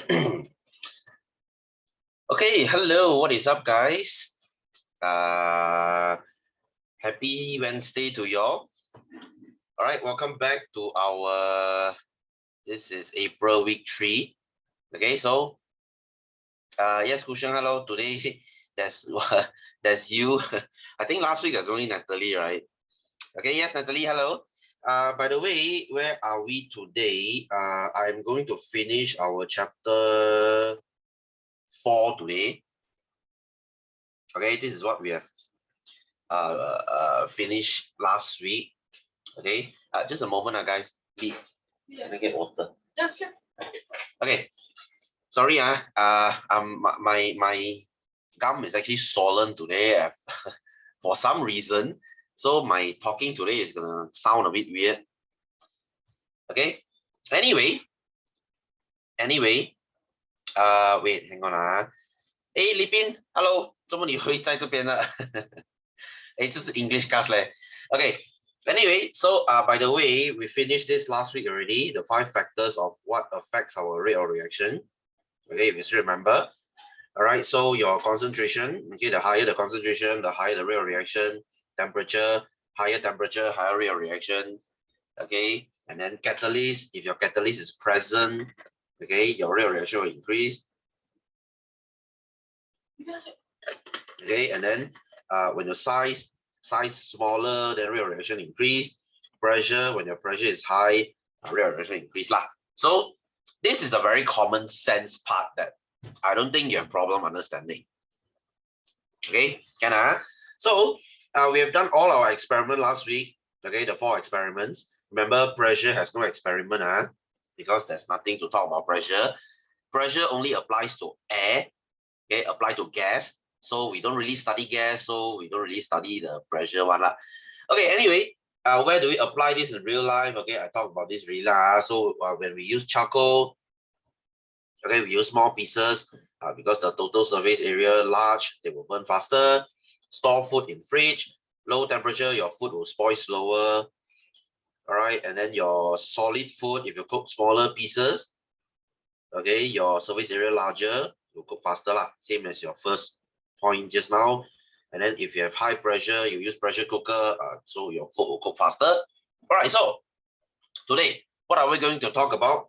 Okay, hello, what is up, guys? Happy Wednesday to y'all. All right, welcome back to our, this is April week 3. Okay, so, yes, Kushan, hello. Today, there's, there's you. I think last week there's only Natalie, right? Okay, yes, Natalie, hello. By the way, where are we today? I'm going to finish our chapter 4 today. Okay, this is what we have finished last week. Okay, just a moment, guys. Can I get water? Yeah, sure. Okay, sorry, my gum is actually swollen today for some reason, so my talking today is gonna sound a bit weird. Okay, anyway, wait, hang on. Hey, Lipin, hello，怎么你会在这边呢？哎，这是 English class 嘞。Okay. Anyway, so by the way, we finished this last week already. The 5 factors of what affects our rate of reaction. Okay, if you still remember. All right. So your concentration. Okay, the higher the concentration, the higher the rate of reaction. Temperature, higher temperature, higher rate of reaction. Okay, and then catalyst. If your catalyst is present, okay, your rate of reaction will increase. Okay, and then when your size smaller, then rate of reaction increase. Pressure, when your pressure is high, rate of reaction increase lah. So this is a very common sense part that I don't think you have problem understanding. Okay, can So we have done all our experiment last week. Okay, the 4 experiments. Remember, pressure has no experiment, because there's nothing to talk about pressure. Pressure only applies to air. Okay, apply to gas. So we don't really study gas, so we don't really study the pressure one lah. Okay, anyway, where do we apply this in real life? Okay, I talk about this really So when we use charcoal, okay, we use small pieces because the total surface area large, they will burn faster. Store food in fridge, low temperature, your food will spoil slower. All right, and then your solid food, if you cook smaller pieces, okay, your surface area larger, you cook faster lah. Same as your first point just now. And then if you have high pressure, you use pressure cooker, so your food will cook faster. All right, so today, what are we going to talk about?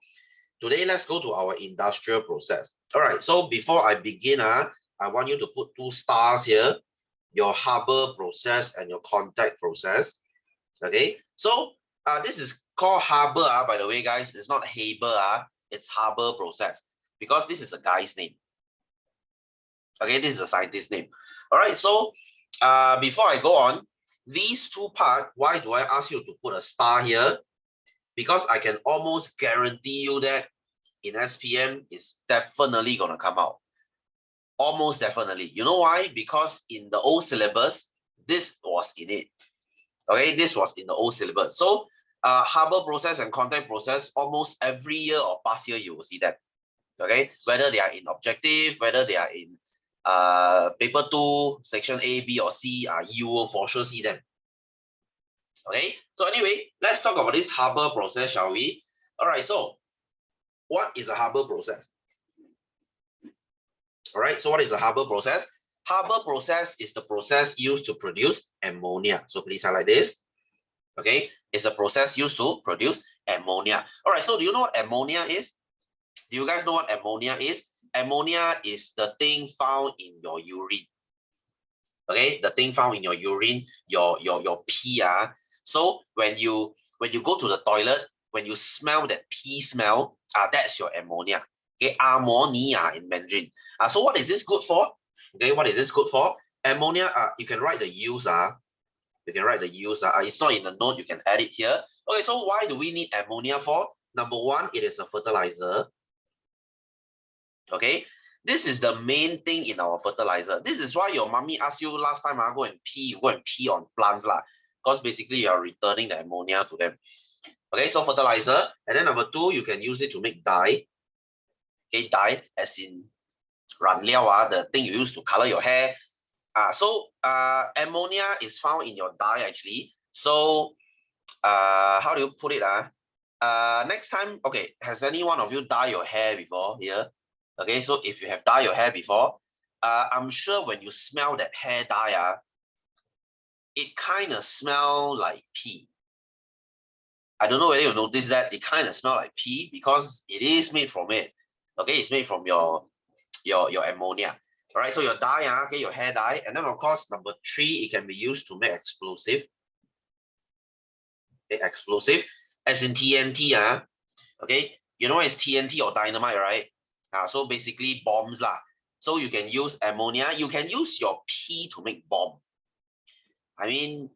Today, let's go to our industrial process. All right, so before I begin, I want you to put 2 stars here, your Haber process and your contact process. Okay, so this is called Haber, by the way, guys. It's not Haber, it's Haber process because this is a guy's name. Okay, this is a scientist's name. All right, so before I go on, these 2 parts, why do I ask you to put a star here? Because I can almost guarantee you that in SPM, it's definitely going to come out. Almost definitely. You know why? Because in the old syllabus, this was in it. Okay, this was in the old syllabus. So Haber process and contact process, almost every year or past year, you will see that. Okay, whether they are in objective, whether they are in paper 2, section A, B, or C, you will for sure see them. Okay, so anyway, let's talk about this Haber process, shall we? All right, so what is a Haber process? All right, so what is a Haber process? Haber process is the process used to produce ammonia. So please highlight this. Okay, it's a process used to produce ammonia. All right, so do you know what ammonia is? Do you guys know what ammonia is? Ammonia is the thing found in your urine. Okay, the thing found in your urine, your pee. So when you go to the toilet, when you smell that pee smell, that's your ammonia. Okay, ammonia in Mandarin. So what is this good for? Okay, what is this good for? Ammonia, you can write the use. You can write the use. It's not in the note, you can add it here. Okay, so why do we need ammonia for? Number 1, it is a fertilizer. Okay, this is the main thing in our fertilizer. This is why your mommy asked you last time, go and pee, you go and pee on plants lah. Because basically you are returning the ammonia to them. Okay, so fertilizer. And then number 2, you can use it to make dye. Okay, dye as in 染料, the thing you use to color your hair. So ammonia is found in your dye actually. So how do you put it? Next time, okay, has any one of you dye your hair before here? Okay, so if you have dyed your hair before, I'm sure when you smell that hair dye, it kind of smell like pee. I don't know whether you notice that it kind of smell like pee because it is made from it. Okay, it's made from your ammonia. All right, so your dye, okay, your hair dye, and then of course number 3, it can be used to make explosive. Okay, explosive, as in TNT, okay, you know what is TNT or dynamite, right? So basically bombs lah. So you can use ammonia. You can use your pee to make bomb. I mean,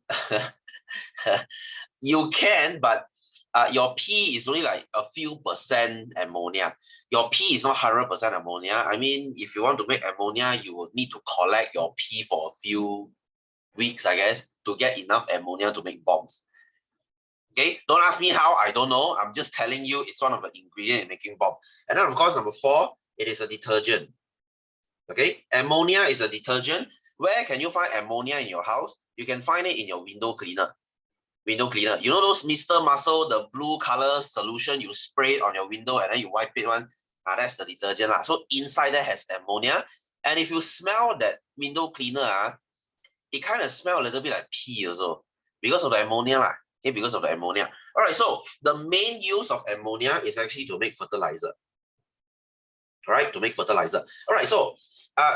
you can, but your pee is only like a few percent ammonia. Your pee is not 100% ammonia. I mean, if you want to make ammonia, you would need to collect your pee for a few weeks, I guess, to get enough ammonia to make bombs. Okay, don't ask me how, I don't know. I'm just telling you it's one of the ingredients in making bomb. And then of course, number 4, it is a detergent. Okay, ammonia is a detergent. Where can you find ammonia in your house? You can find it in your window cleaner. Window cleaner. You know those Mr. Muscle, the blue color solution you spray it on your window and then you wipe it one? That's the detergent. So inside there has ammonia. And if you smell that window cleaner, it kind of smells a little bit like pee also because of the ammonia. Okay, because of the ammonia. All right, so the main use of ammonia is actually to make fertilizer. All right, to make fertilizer. All right, so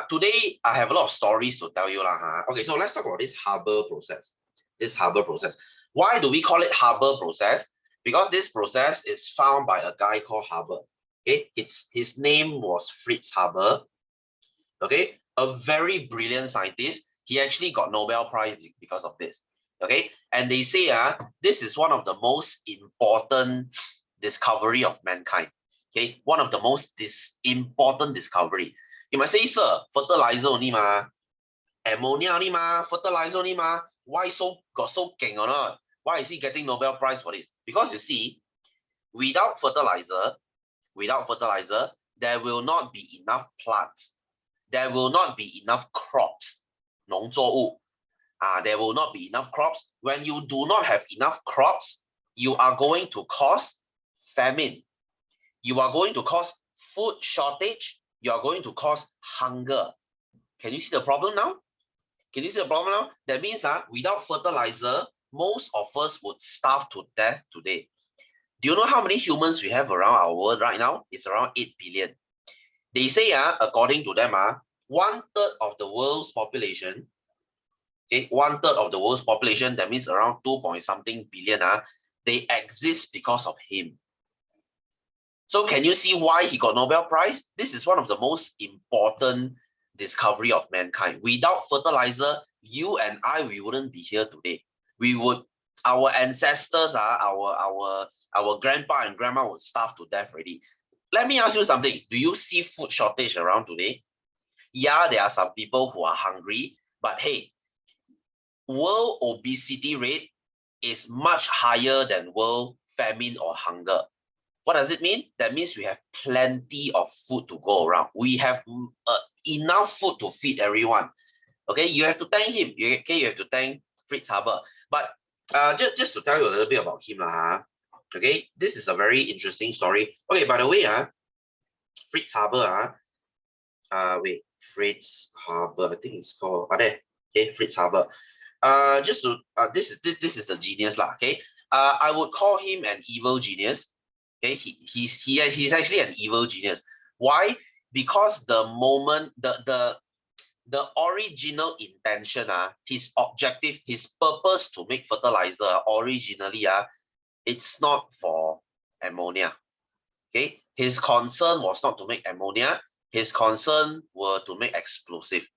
today I have a lot of stories to tell you. Okay, so let's talk about this Haber process. This Haber process. Why do we call it Haber process? Because this process is found by a guy called Haber. Okay, his name was Fritz Haber. Okay, a very brilliant scientist. He actually got Nobel Prize because of this. Okay, and they say this is one of the most important discovery of mankind. Okay, one of the most important discovery. You might say, sir, fertilizer only ma, ammonia only ma, fertilizer only ma. Why got so king or not? Why is he getting Nobel Prize for this? Because you see, without fertilizer, there will not be enough plants. There will not be enough crops. 农作物. There will not be enough crops. When you do not have enough crops, you are going to cause famine. You are going to cause food shortage. You are going to cause hunger. Can you see the problem now? Can you see the problem now? That means without fertilizer, most of us would starve to death today. Do you know how many humans we have around our world right now? It's around 8 billion. They say, according to them, 1/3 of the world's population, okay, 1/3 of the world's population, that means around 2-point-something billion, they exist because of him. So can you see why he got Nobel Prize? This is one of the most important discovery of mankind. Without fertilizer, you and I, we wouldn't be here today. Our ancestors, our grandpa and grandma would starve to death already. Let me ask you something. Do you see food shortage around today? Yeah, there are some people who are hungry, but hey, world obesity rate is much higher than world famine or hunger. What does it mean? That means we have plenty of food to go around. We have enough food to feed everyone. Okay, you have to thank him. Okay, you have to thank Fritz Haber. But just to tell you a little bit about him, okay, this is a very interesting story. Okay, by the way, Fritz Haber, wait, Fritz Haber, I think it's called, there, okay, Fritz Haber. Just to, this is the genius lah, okay. I would call him an evil genius. Okay, he's actually an evil genius. Why? Because the moment the original intention, his objective, his purpose to make fertilizer originally, it's not for ammonia. Okay, his concern was not to make ammonia. His concern were to make explosive.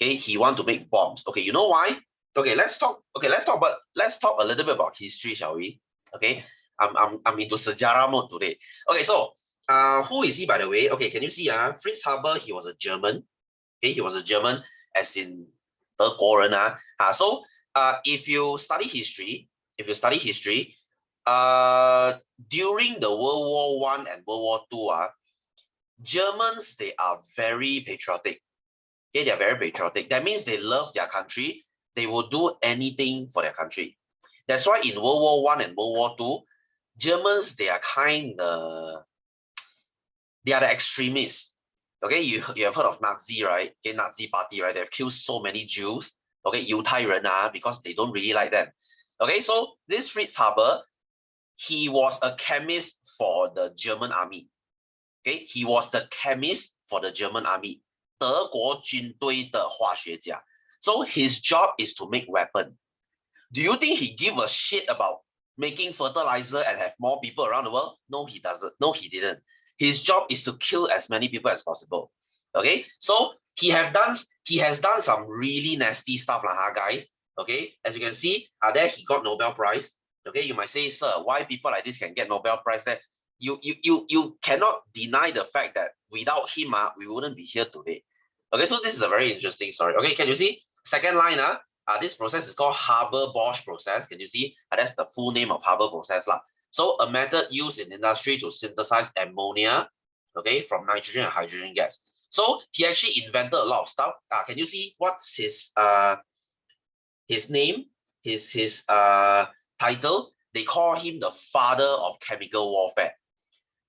Okay, he want to make bombs. Okay, you know why? Okay, let's talk a little bit about history, shall we? Okay, I'm into sejarah mode today. Okay, so who is he, by the way? Okay, can you see Fritz Haber, he was a German. Okay, he was a German, as in 德国人so if you study history, during the World War I and World War II, Germans, they are very patriotic. Okay, they are very patriotic. That means they love their country. They will do anything for their country. That's why in World War I and World War II, Germans, they are the extremists. Okay, you have heard of Nazi, right? Okay, Nazi party, right? They've killed so many Jews. Okay, 犹太人 because they don't really like them. Okay, so this Fritz Haber, he was a chemist for the German army. Okay, he was the chemist for the German army. 德国军队的化学家. So his job is to make weapon. Do you think he give a shit about making fertilizer and have more people around the world? No, he doesn't. No, he didn't. His job is to kill as many people as possible. Okay, so he has done some really nasty stuff, guys. Okay, as you can see, there he got Nobel Prize. Okay, you might say, sir, why people like this can get Nobel Prize? That you cannot deny the fact that without him, we wouldn't be here today. Okay, so this is a very interesting story. Okay, can you see? Second line, this process is called Haber-Bosch process. Can you see? That's the full name of Haber process. So a method used in industry to synthesize ammonia, okay, from nitrogen and hydrogen gas. So he actually invented a lot of stuff. Can you see what's his name, his title? They call him the father of chemical warfare.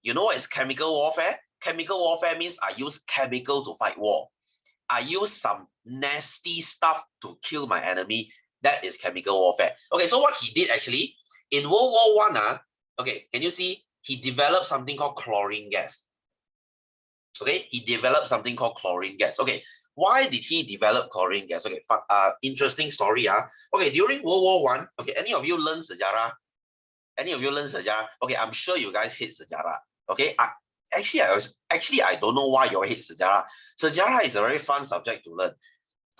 You know what is chemical warfare? Chemical warfare means I use chemical to fight war. I use some nasty stuff to kill my enemy. That is chemical warfare. Okay, so what he did actually in World War I, okay, can you see? He developed something called chlorine gas. Okay, he developed something called chlorine gas. Okay, why did he develop chlorine gas? Okay, interesting story. Okay, during World War I, okay, any of you learn sejarah? Any of you learn sejarah? Okay, I'm sure you guys hate sejarah. Okay, actually I don't know why you hate sejarah. Sejarah is a very fun subject to learn.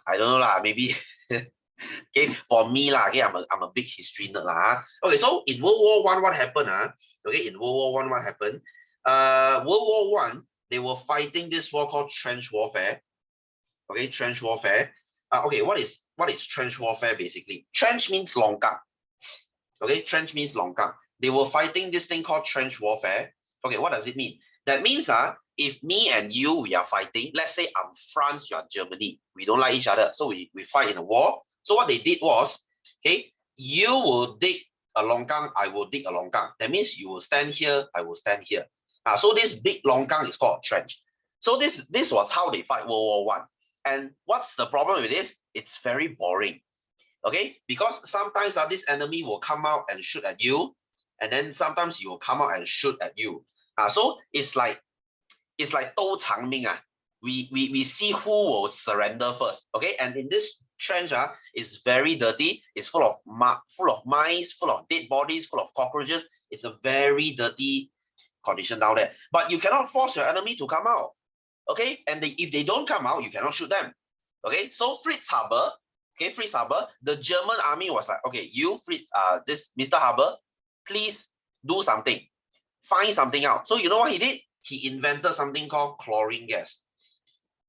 I don't know maybe. Okay, for me okay, I'm a big history nerd Okay, so in World War I, what happened? Okay, in World War I, what happened? World War I, they were fighting this war called trench warfare. Okay, trench warfare. Okay, what is trench warfare basically? Trench means longkang. Okay, trench means longkang. They were fighting this thing called trench warfare. Okay, what does it mean? That means if me and you, we are fighting, let's say I'm France, you are Germany, we don't like each other, so we fight in a war. So what they did was, okay, you will dig a longkang, I will dig a longkang. That means you will stand here, I will stand here. So this big longkang is called trench. So this was how they fight World War I. And what's the problem with this? It's very boring. Okay, because sometimes this enemy will come out and shoot at you, and then sometimes you will come out and shoot at you. So it's like 斗长命. We see who will surrender first. Okay, and in this trench it's very dirty. It's full of mice, full of dead bodies, full of cockroaches. It's a very dirty condition down there. But you cannot force your enemy to come out. Okay, and if they don't come out, you cannot shoot them. Okay, so Fritz Haber. Okay, Fritz Haber, the German army was like, okay, you Fritz, this Mr. Haber, please do something, find something out. So you know what he did? He invented something called chlorine gas.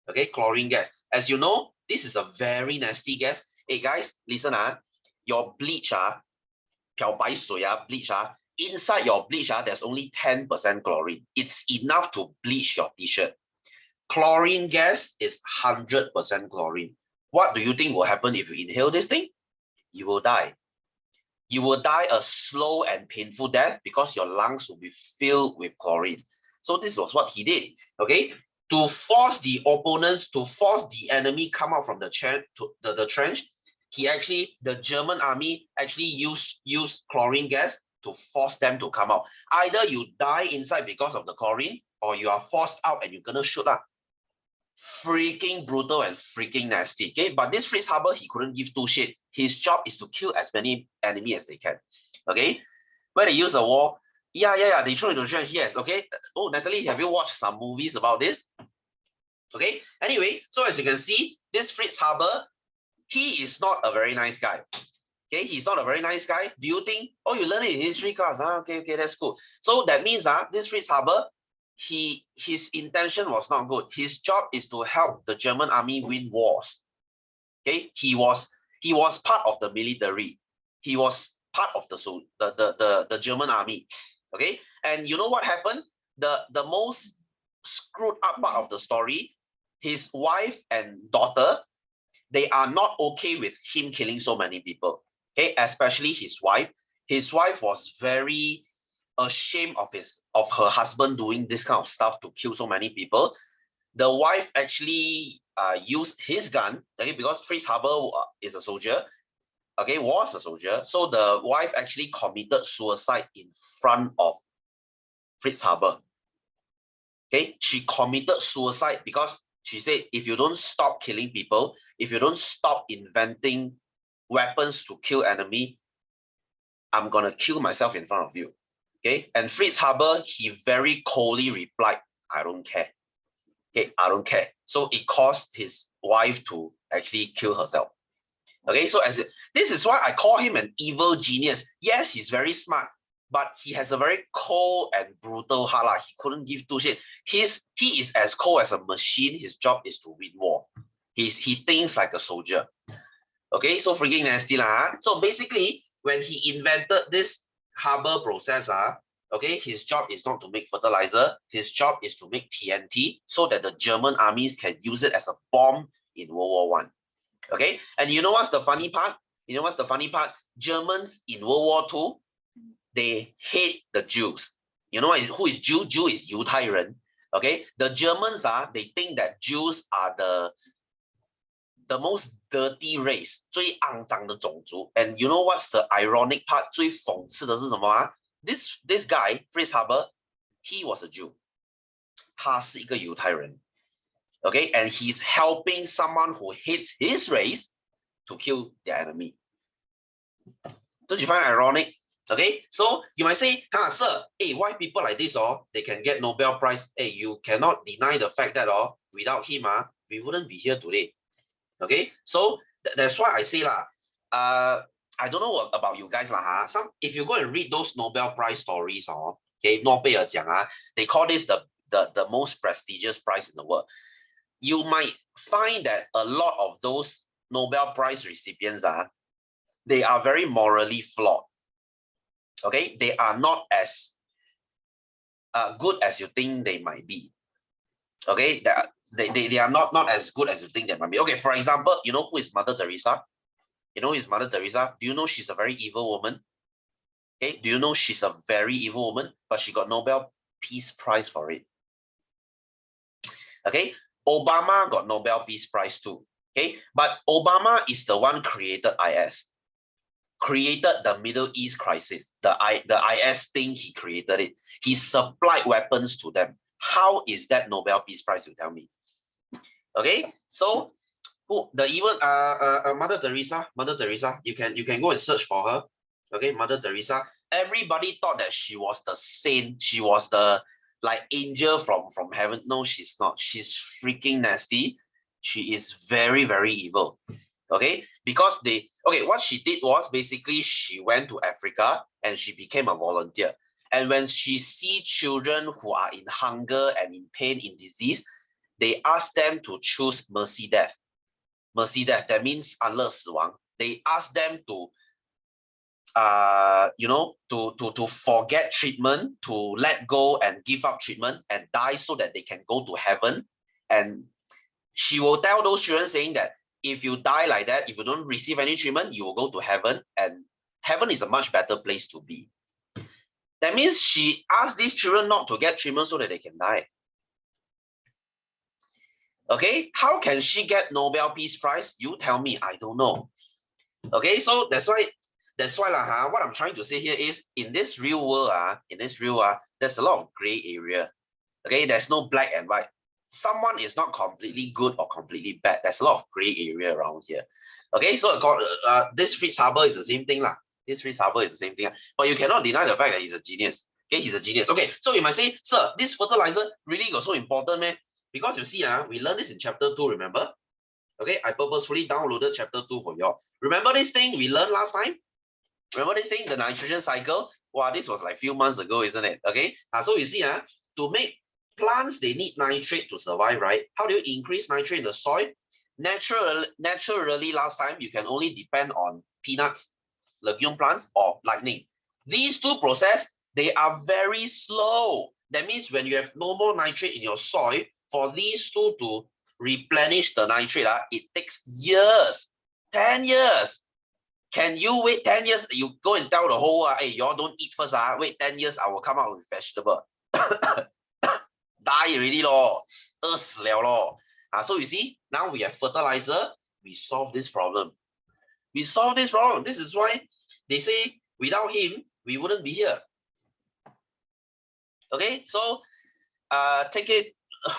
Okay, chlorine gas. As you know, this is a very nasty gas. Hey guys, listen your bleach 漂白水bleach inside your bleach there's only 10% chlorine. It's enough to bleach your t-shirt. Chlorine gas is 100% chlorine. What do you think will happen if you inhale this thing? You will die. You will die a slow and painful death because your lungs will be filled with chlorine. So this was what he did. Okay, to force the opponents, to force the enemy come out from the trench, the German army actually used chlorine gas to force them to come out. Either you die inside because of the chlorine, or you are forced out and you're gonna shoot up. Freaking brutal and freaking nasty. Okay, but this Fritz Haber, he couldn't give two shit. His job is to kill as many enemies as they can. Okay, when they use a war, yeah, they throw into the trench. Yes, okay. Oh, Natalie, have you watched some movies about this? Okay, anyway, so as you can see, this Fritz Haber, he is not a very nice guy. Okay, he's not a very nice guy. Do you think, oh, you learn it in history class? Okay, that's cool. So that means this Fritz Haber, his intention was not good. His job is to help the German army win wars. Okay, he was part of the military. He was part of the German army. Okay, and you know what happened? The most screwed up part of the story, his wife and daughter, they are not okay with him killing so many people. Okay, especially his wife. His wife was very ashamed of her husband doing this kind of stuff to kill so many people. the wife actually used his gun, okay, because Fritz Haber is a soldier, okay, was a soldier. So the wife actually committed suicide in front of Fritz Haber. Okay, she committed suicide because she said, if you don't stop killing people, if you don't stop inventing weapons to kill enemy, I'm gonna kill myself in front of you. Okay, and Fritz Haber, he very coldly replied, I don't care. Okay, I don't care. So it caused his wife to actually kill herself. Okay, so this is why I call him an evil genius. Yes, he's very smart, but he has a very cold and brutal heart. He couldn't give two shit. He is as cold as a machine. His job is to win war. He thinks like a soldier. Okay, so freaking nasty lah. So basically, when he invented this Haber process, okay, his job is not to make fertilizer. His job is to make TNT so that the German armies can use it as a bomb in World War I. Okay, and you know what's the funny part? You know what's the funny part? Germans in World War II, they hate the Jews. You know who is Jew? Jew is 犹太人. Okay, the Germans they think that Jews are the most dirty race, 最肮脏的种族. And you know what's the ironic part? 最讽刺的是什么啊? This guy, Fritz Haber, he was a Jew. 他是一个犹太人. Okay, and he's helping someone who hates his race to kill their enemy. Don't you find it ironic? Okay, so you might say, sir, hey, why people like this, they can get Nobel Prize? Hey, you cannot deny the fact that, without him, we wouldn't be here today. Okay, so that's why I say, I don't know about you guys, if you go and read those Nobel Prize stories, okay, 诺贝尔奖, they call this the most prestigious prize in the world. You might find that a lot of those Nobel Prize recipients, they are very morally flawed. Okay, they are not as good as you think they might be. Okay, they are not as good as you think they might be. Okay, for example, you know who is Mother Teresa? You know who is Mother Teresa? Do you know she's a very evil woman? Okay, do you know she's a very evil woman, but she got Nobel Peace Prize for it? Okay, Obama got Nobel Peace Prize too. Okay, but Obama is the one created IS. Created the Middle East crisis. The IS thing, he created it. He supplied weapons to them. How is that Nobel Peace Prize, you tell me? Okay, so the even Mother Teresa, you can go and search for her. Okay, Mother Teresa. Everybody thought that she was the saint. She was the angel from heaven. No, she's not. She's freaking nasty. She is very, very evil. Okay, because what she did was basically she went to Africa and she became a volunteer. And when she see children who are in hunger and in pain, in disease, they ask them to choose mercy death. Mercy death, that means 安乐死亡. They ask them to to forget treatment, to let go and give up treatment and die so that they can go to heaven. And she will tell those children saying that if you die like that, if you don't receive any treatment, you will go to heaven, and heaven is a much better place to be. That means she asked these children not to get treatment so that they can die. Okay, how can she get Nobel Peace Prize? You tell me, I don't know. Okay, so that's why what I'm trying to say here is in this real world, there's a lot of gray area. Okay, there's no black and white. Someone is not completely good or completely bad. There's a lot of gray area around here. Okay, so this Fritz Haber is the same thing. This Fritz Haber is the same thing. But you cannot deny the fact that he's a genius. Okay, he's a genius. Okay, so you might say, sir, this fertilizer really got so important, man? Because you see, we learned this in chapter 2, remember? Okay, I purposefully downloaded chapter 2 for y'all. Remember this thing we learned last time? Remember this thing, the nitrogen cycle? Wow, this was like a few months ago, isn't it? Okay, so you see, to make plants, they need nitrate to survive, right? How do you increase nitrate in the soil? Naturally, last time, you can only depend on peanuts, legume plants, or lightning. These two processes, they are very slow. That means when you have no more nitrate in your soil, for these two to replenish the nitrate, it takes years, 10 years. Can you wait 10 years? You go and tell the whole, hey, y'all don't eat first, wait 10 years, I will come out with vegetable. Die already, lor. 死了咯. So you see, now we have fertilizer, we solve this problem. We solve this problem. This is why they say without him, we wouldn't be here. Okay, so take it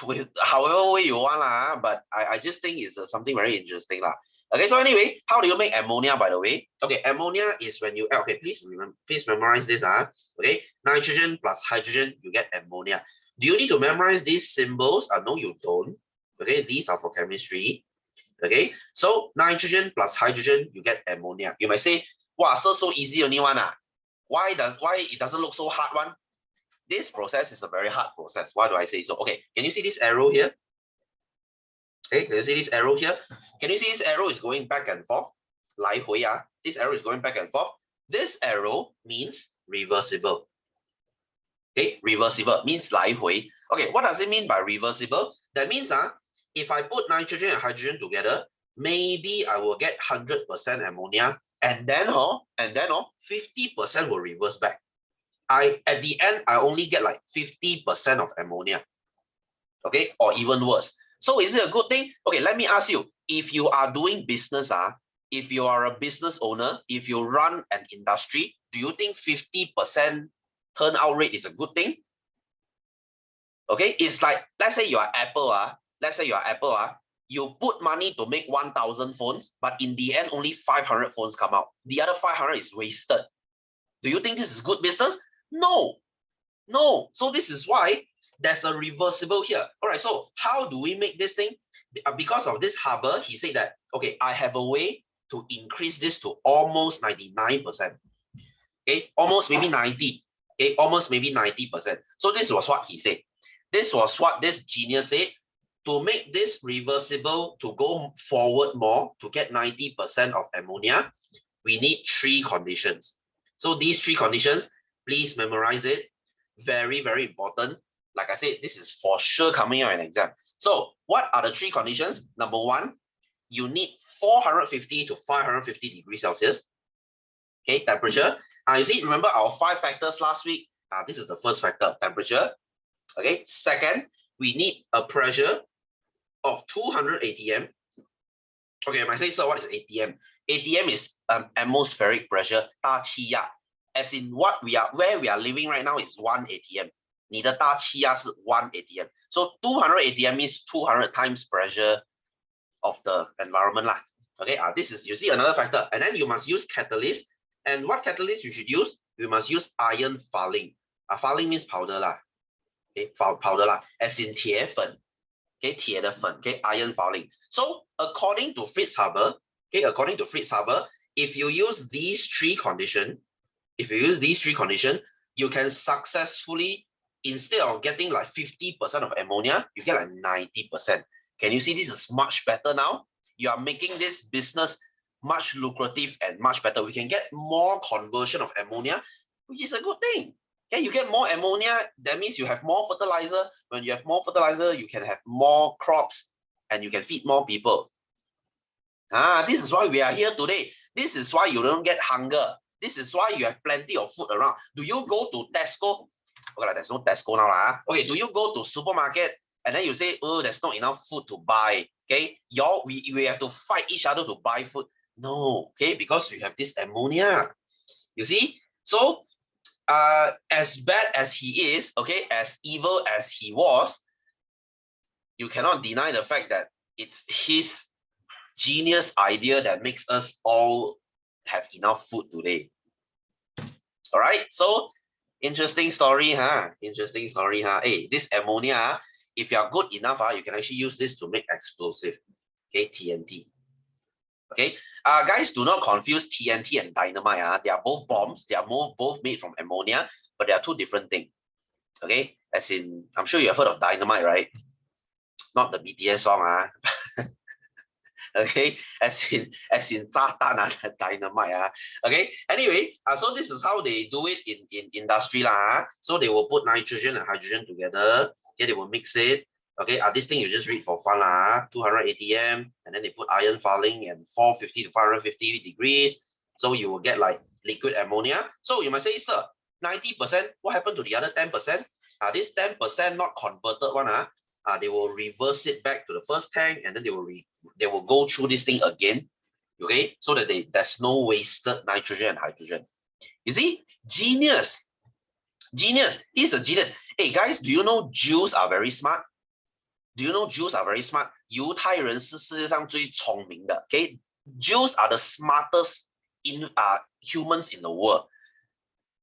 with however way you want lah, but I just think it's something very interesting lah. Okay, so anyway, how do you make ammonia, by the way? Okay, ammonia is when you, okay, please memorize this. Okay, nitrogen plus hydrogen, you get ammonia. Do you need to memorize these symbols? No, you don't. Okay, these are for chemistry. Okay, so nitrogen plus hydrogen, you get ammonia. You might say, wow, so easy only one. Why it doesn't look so hard one? This process is a very hard process. Why do I say so? Okay, can you see this arrow here? Okay, can you see this arrow here? Can you see this arrow is going back and forth? 来回 this arrow is going back and forth. This arrow means reversible. Okay, reversible means 来回. Okay, what does it mean by reversible? That means if I put nitrogen and hydrogen together, maybe I will get 100% ammonia, and then 50% will reverse back. At the end, I only get like 50% of ammonia. Okay, or even worse. So is it a good thing? Okay, let me ask you, if you are doing business, if you are a business owner, if you run an industry, do you think 50% turnout rate is a good thing? Okay, it's like, let's say you are Apple, you put money to make 1,000 phones, but in the end, only 500 phones come out. The other 500 is wasted. Do you think this is good business? No. So this is why there's a reversible here. All right, so how do we make this thing? Because of this Haber, he said that, okay, I have a way to increase this to almost 99%. Okay, almost maybe 90. Okay, almost maybe 90%. So this was what he said. This was what this genius said. To make this reversible, to go forward more, to get 90% of ammonia, we need 3 conditions. So these 3 conditions, please memorize it. Very, very important. Like I said, this is for sure coming out in an exam. So what are the 3 conditions? Number 1, you need 450 to 550 degrees Celsius. Okay, temperature. You see, remember our 5 factors last week? This is the first factor, temperature. Okay, second, we need a pressure of 200 atm. Okay, I might say, so what is atm? atm is atmospheric pressure, 大气压. As in where we are living right now is 1 atm. 你的大气压是1 atm. So 200 atm means 200 times pressure of the environment lah. Okay, this is, you see, another factor. And then you must use catalyst. And what catalyst you should use? You must use iron fouling. Fouling means powder lah. Okay, powder lah. As in 铁粉. Okay, 铁的粉. Okay, iron fouling. So according to Fritz Haber, if you use these 3 conditions, you can successfully, instead of getting like 50% of ammonia, you get like 90%. Can you see this is much better now? You are making this business much lucrative and much better. We can get more conversion of ammonia, which is a good thing. Okay, you get more ammonia, that means you have more fertilizer. When you have more fertilizer, you can have more crops and you can feed more people. This is why we are here today. This is why you don't get hunger. This is why you have plenty of food around. Do you go to Tesco? Okay, there's no Tesco now. Okay, do you go to supermarket and then you say, oh, there's not enough food to buy? Okay, we have to fight each other to buy food. No, okay, because we have this ammonia. You see? So as bad as he is, okay, as evil as he was, you cannot deny the fact that it's his genius idea that makes us all have enough food today. All right, so interesting story, Interesting story, Hey, this ammonia, if you are good enough, you can actually use this to make explosive. Okay, TNT. Okay, guys, do not confuse TNT and dynamite. They are both bombs. They are both made from ammonia, but they are 2 different things. Okay, as in, I'm sure you have heard of dynamite, right? Not the BTS song, okay, as in Satan, dynamite. Okay, anyway, so this is how they do it in industry lah. So they will put nitrogen and hydrogen together. Okay, they will mix it. Okay, this thing you just read for fun lah. 200 atm, and then they put iron fouling and 450 to 550 degrees. So you will get like liquid ammonia. So you might say, sir, 90%. What happened to the other 10%? This 10% not converted one. they will reverse it back to the first tank, and then they will go through this thing again, okay, so that there's no wasted nitrogen and hydrogen. You see, genius. He's a genius. Hey guys, do you know Jews are very smart? Do you know Jews are very smart? 犹太人是世界上最聪明的。Okay, Jews are the smartest humans in the world.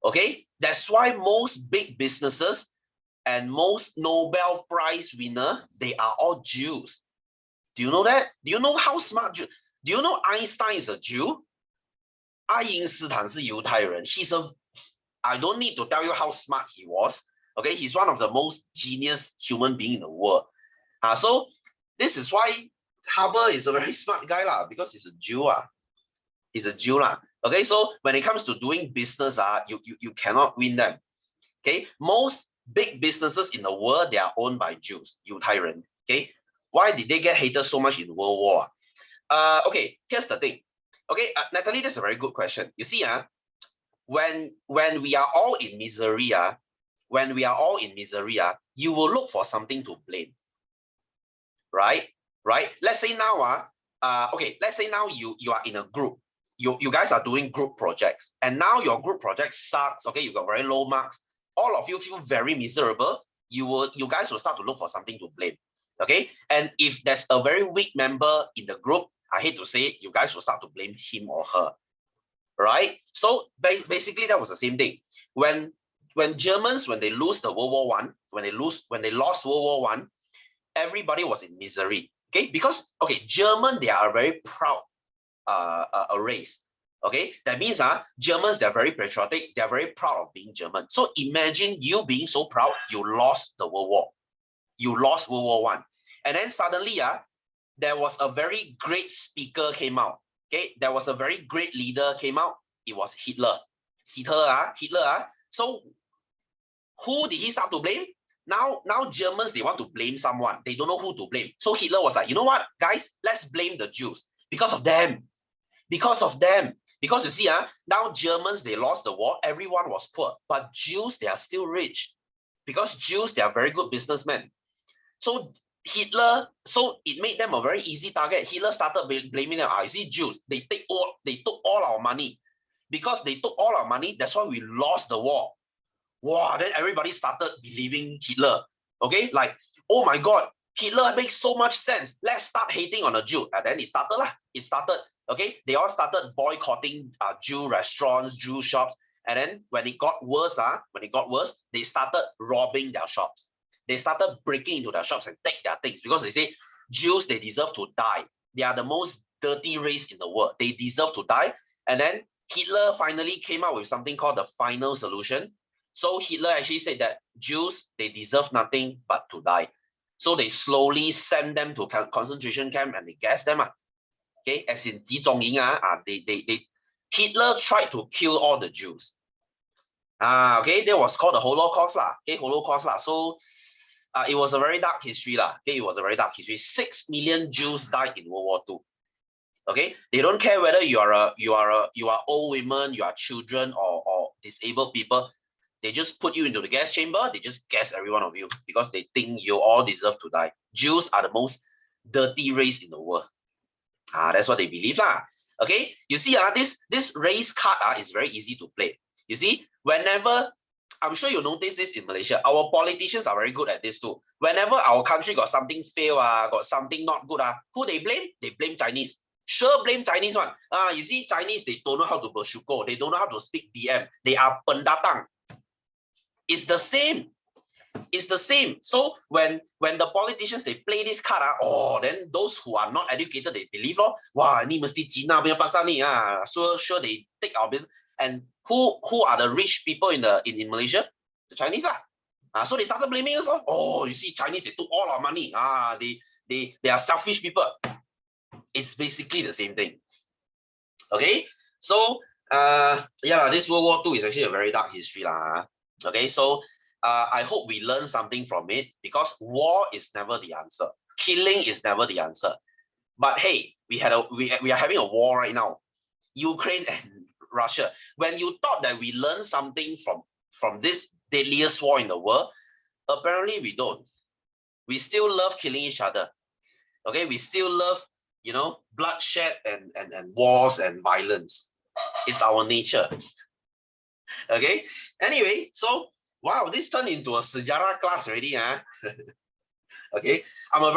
Okay, that's why most big businesses and most Nobel Prize winner, they are all Jews. Do you know that? Do you know how smart Jew? Do you know Einstein is a Jew? 爱因斯坦是犹太人。I don't need to tell you how smart he was. Okay, he's one of the most genius human being in the world. So this is why Haber is a very smart guy lah, because he's a Jew. He's a Jew lah. Okay, so when it comes to doing business, you cannot win them. Okay, most big businesses in the world, they are owned by Jews, 犹太人. Okay, why did they get hated so much in World War? Okay, here's the thing. Okay, Natalie, that's a very good question. You see, when we are all in misery, you will look for something to blame. Right? Let's say now, okay, let's say now you are in a group. You guys are doing group projects, and now your group project sucks. Okay, you got very low marks. All of you feel very miserable. You guys will start to look for something to blame. Okay, and if there's a very weak member in the group, I hate to say it, you guys will start to blame him or her. Right? So basically that was the same thing. When Germans, when they lose the World War I, when they lost World War I, everybody was in misery. Okay, because German, they are a very proud a race. Okay, that means Germans, they're very patriotic, they're very proud of being German. So imagine you being so proud, you lost the World War. You lost World War I. And then suddenly there was a very great speaker came out. Okay, there was a very great leader came out. It was Hitler. Hitler. So who did he start to blame? Now Germans, they want to blame someone. They don't know who to blame. So Hitler was like, you know what, guys, let's blame the Jews. Because of them. Because you see, now Germans, they lost the war. Everyone was poor. But Jews, they are still rich. Because Jews, they are very good businessmen. So Hitler, so it made them a very easy target. Hitler started blaming them. You see, Jews, they took all our money. Because they took all our money, that's why we lost the war. Wow, then everybody started believing Hitler. Okay, like, oh my God, Hitler makes so much sense. Let's start hating on the Jew. And then it started. Okay, they all started boycotting Jew restaurants, Jew shops. And then when it got worse, they started robbing their shops. They started breaking into their shops and take their things, because they say Jews, they deserve to die. They are the most dirty race in the world. They deserve to die. And then Hitler finally came out with something called the final solution. So Hitler actually said that Jews, they deserve nothing but to die. So they slowly send them to concentration camp and they gas them. Okay, as in Hitler tried to kill all the Jews. Okay, that was called the Holocaust lah. Okay, Holocaust lah. So it was a very dark history lah. Okay, it was a very dark history. 6 million Jews died in World War II. Okay, they don't care whether you are old women, you are children, or disabled people. They just put you into the gas chamber. They just gas every one of you because they think you all deserve to die. Jews are the most dirty race in the world. That's what they believe lah. Okay, you see, this race card is very easy to play. You see, whenever, I'm sure you notice this in Malaysia, our politicians are very good at this too. Whenever our country got something fail, got something not good, who they blame? They blame Chinese. Sure, blame Chinese one. You see, Chinese, they don't know how to bershukur. They don't know how to speak BM. They are pendatang. It's the same. It's the same. So when the politicians, they play this card, then those who are not educated, they believe, wow, ni mesti Cina punya pasal ni, so sure they take our business. And who are the rich people in Malaysia? The Chinese lah. So they started blaming us. You see, Chinese, they took all our money. They are selfish people. It's basically the same thing. Okay, so this World War II is actually a very dark history lah. Okay, so I hope we learn something from it, because war is never the answer. Killing is never the answer. But hey, we are having a war right now, Ukraine and Russia. When you thought that we learned something from this deadliest war in the world, apparently we don't. We still love killing each other. Okay, we still love, you know, bloodshed and wars and violence. It's our nature. Okay. Anyway, so wow, this turned into a sejarah class already, huh? Okay, I'm a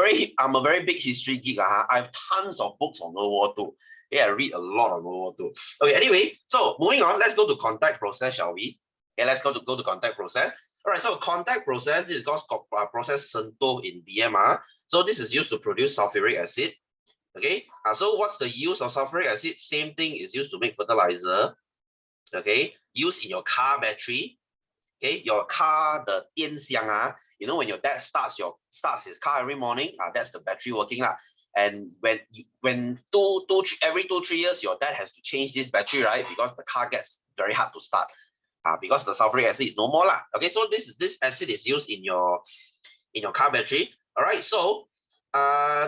very big history geek. I have tons of books on World War II. Yeah, I read a lot of World War II. Okay, anyway, so moving on, let's go to contact process, shall we? Okay, let's go to contact process. All right, so contact process, this is called process Sentuh in BM. So this is used to produce sulfuric acid. Okay, so what's the use of sulfuric acid? Same thing is used to make fertilizer. Okay, used in your car battery. Okay, your car, the 电箱, you know, when your dad starts his car every morning, that's the battery working. And when every 2-3 years, your dad has to change this battery, right? Because the car gets very hard to start. Because the sulfuric acid is no more. Okay, so this acid is used in your car battery. All right, so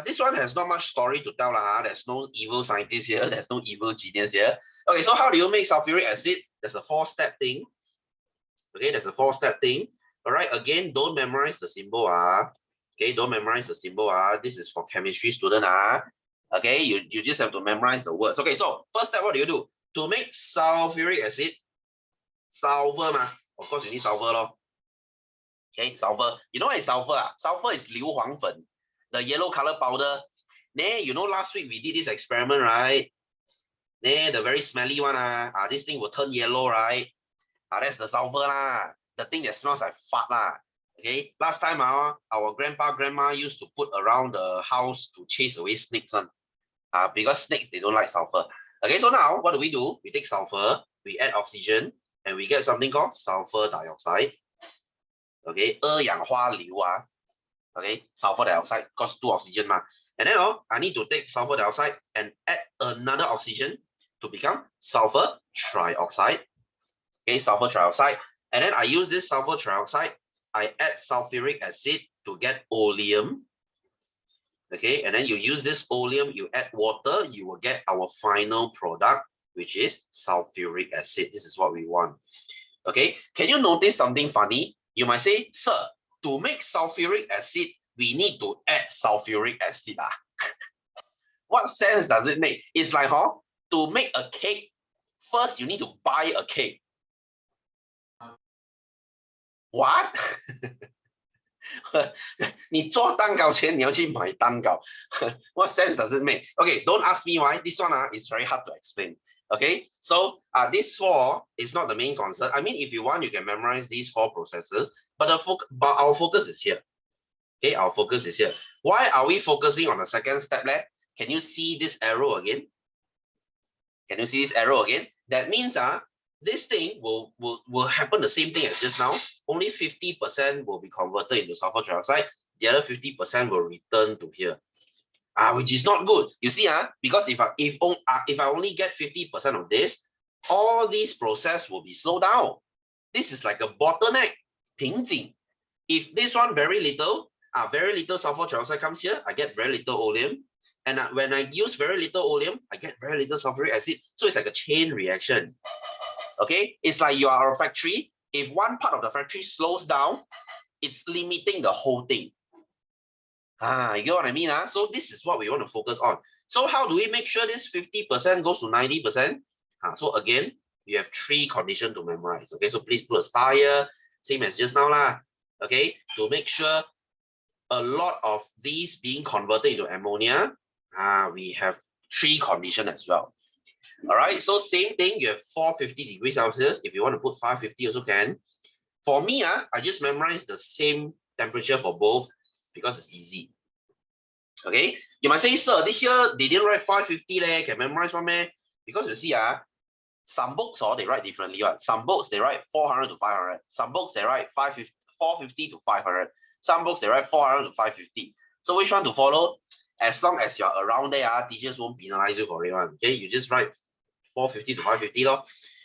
this one has not much story to tell. There's no evil scientist here, there's no evil genius here. Okay, so how do you make sulfuric acid? There's a 4-step thing. Okay, there's a 4-step thing. All right, again, don't memorize the symbol. Okay, don't memorize the symbol. This is for chemistry student. Okay, you just have to memorize the words. Okay, so first step, what do? To make sulfuric acid, sulfur, of course you need sulfur. Okay, sulfur. You know what is sulfur? Sulfur is 硫磺粉, the yellow color powder. You know last week we did this experiment, right? The very smelly one. This thing will turn yellow, right? That's the sulfur the thing that smells like fart Okay, last time our grandma used to put around the house to chase away snakes because snakes, they don't like sulfur. Okay, so now what do? We take sulfur, we add oxygen, and we get something called sulfur dioxide. Okay, 二氧化硫 okay, sulfur dioxide cause 2 oxygen and then I need to take sulfur dioxide and add another oxygen to become sulfur trioxide. Okay, sulfur trioxide. And then I use this sulfur trioxide, I add sulfuric acid to get oleum. Okay, and then you use this oleum, you add water, you will get our final product, which is sulfuric acid. This is what we want. Okay, can you notice something funny? You might say, sir, to make sulfuric acid, we need to add sulfuric acid. What sense does it make? It's like, to make a cake, first you need to buy a cake. What? 你做蛋糕前你要去买蛋糕 What sense does it make? Okay, don't ask me why. This one is very hard to explain. Okay, so this 4 is not the main concern. I mean, if you want, you can memorize these 4 processes, but our focus is here. Okay, our focus is here. Why are we focusing on the second step? Can you see this arrow again? Can you see this arrow again? That means this thing will happen the same thing as just now. Only 50% will be converted into sulfur trioxide. The other 50% will return to here. Which is not good. You see, because if I only get 50% of this, all these process will be slowed down. This is like a bottleneck, 瓶颈. If this one very little sulfur trioxide comes here, I get very little oleum. And when I use very little oleum, I get very little sulfuric acid. So it's like a chain reaction. Okay, it's like you are a factory. If one part of the factory slows down, it's limiting the whole thing. You get what I mean? So this is what we want to focus on. So how do we make sure this 50% goes to 90%? So again, you have 3 conditions to memorize. Okay, so please put a star here, same as just now. Okay, to make sure a lot of these being converted into ammonia, we have 3 conditions as well. All right, so same thing, you have 450 degrees Celsius. If you want to put 550 also can. For me, I just memorize the same temperature for both because it's easy. Okay, you might say, sir, this year they didn't write 550 can memorize one man? Because you see, some books they write differently. Some books they write 400 to 500. Some books they write 450 to 500. Some books they write 400 to 550. So which one to follow? As long as you're around there, teachers won't penalize you for it. Okay, you just write 450 to 550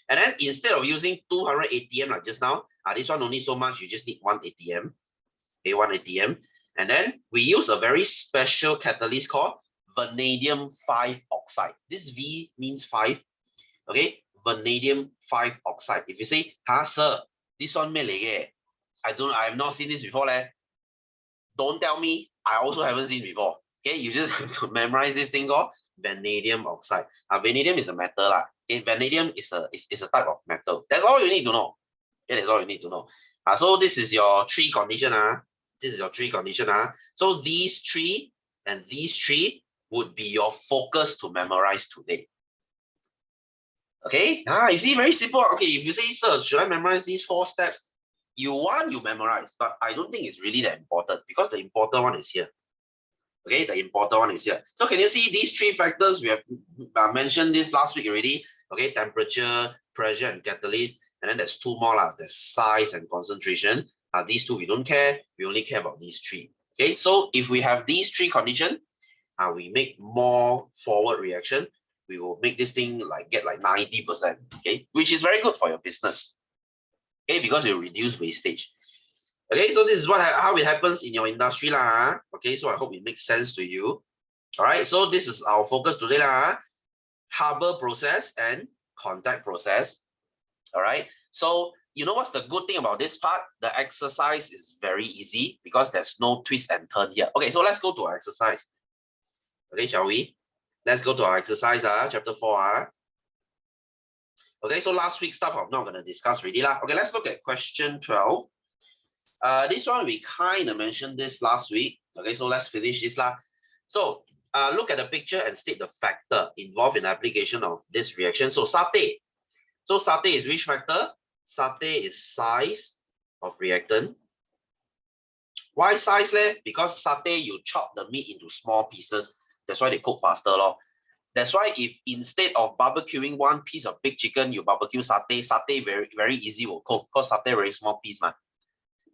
and then instead of using 200 ATM like just now, this one don't need so much, you just need 1 ATM. Okay, 1 ATM. And then we use a very special catalyst called vanadium 5 oxide. This V means 5. Okay, vanadium 5 oxide. If you say, sir, this one I have not seen this before. don't tell me, I also haven't seen before. Okay, you just have to memorize this thing called vanadium oxide. Vanadium is a metal lah. Okay, vanadium is a type of metal. That's all you need to know. Okay, that's all you need to know. So this is your three condition. This is your three condition. So these three and these three would be your focus to memorize today. Okay, you see, very simple. Okay, if you say, sir, should I memorize these 4 steps? You memorize, but I don't think it's really that important because the important one is here. Okay, the important one is here. So can you see these 3 factors? We have mentioned this last week already. Okay, temperature, pressure, and catalyst. And then there's 2 more. There's size and concentration. These 2 we don't care. We only care about these 3. Okay, so if we have these 3 conditions, we make more forward reaction. We will make this thing get 90%. Okay, which is very good for your business. Okay, because you reduce wastage. Okay, so this is how it happens in your industry lah. Okay, so I hope it makes sense to you. All right, so this is our focus today lah. Harbor process and contact process. All right, so you know what's the good thing about this part? The exercise is very easy because there's no twist and turn here. Okay, so let's go to our exercise. Okay, shall we? Let's go to our exercise, chapter 4. Okay, so last week's stuff I'm not going to discuss really lah. Okay, let's look at question 12. This one we kind of mentioned this last week. Okay, so let's finish this lah. So look at the picture and state the factor involved in application of this reaction. So sate. So sate is which factor? Sate is size of reactant. Why size leh? Because sate you chop the meat into small pieces. That's why they cook faster lor. That's why if instead of barbecuing 1 piece of big chicken, you barbecue sate, sate very easy will cook because sate very small piece ma.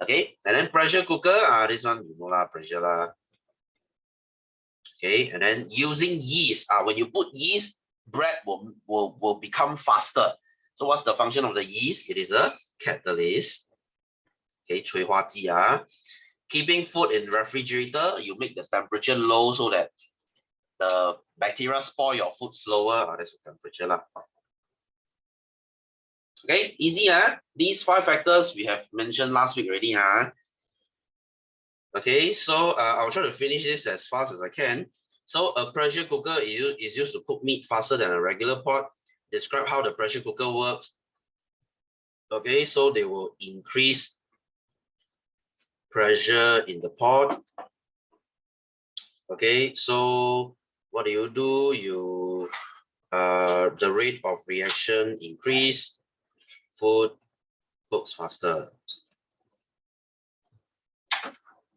Okay, and then pressure cooker, this one you know lah, pressure lah. Okay, and then using yeast, when you put yeast, bread will become faster. So what's the function of the yeast? It is a catalyst. Okay, 催化剂. Keeping food in refrigerator, you make the temperature low so that the bacteria spoil your food slower. That's the temperature lah. Okay, easy. These 5 factors we have mentioned last week already. Okay, so I'll try to finish this as fast as I can. So a pressure cooker is used to cook meat faster than a regular pot. Describe how the pressure cooker works. Okay, so they will increase pressure in the pot. Okay, so what do? You the rate of reaction increase, food cooks faster.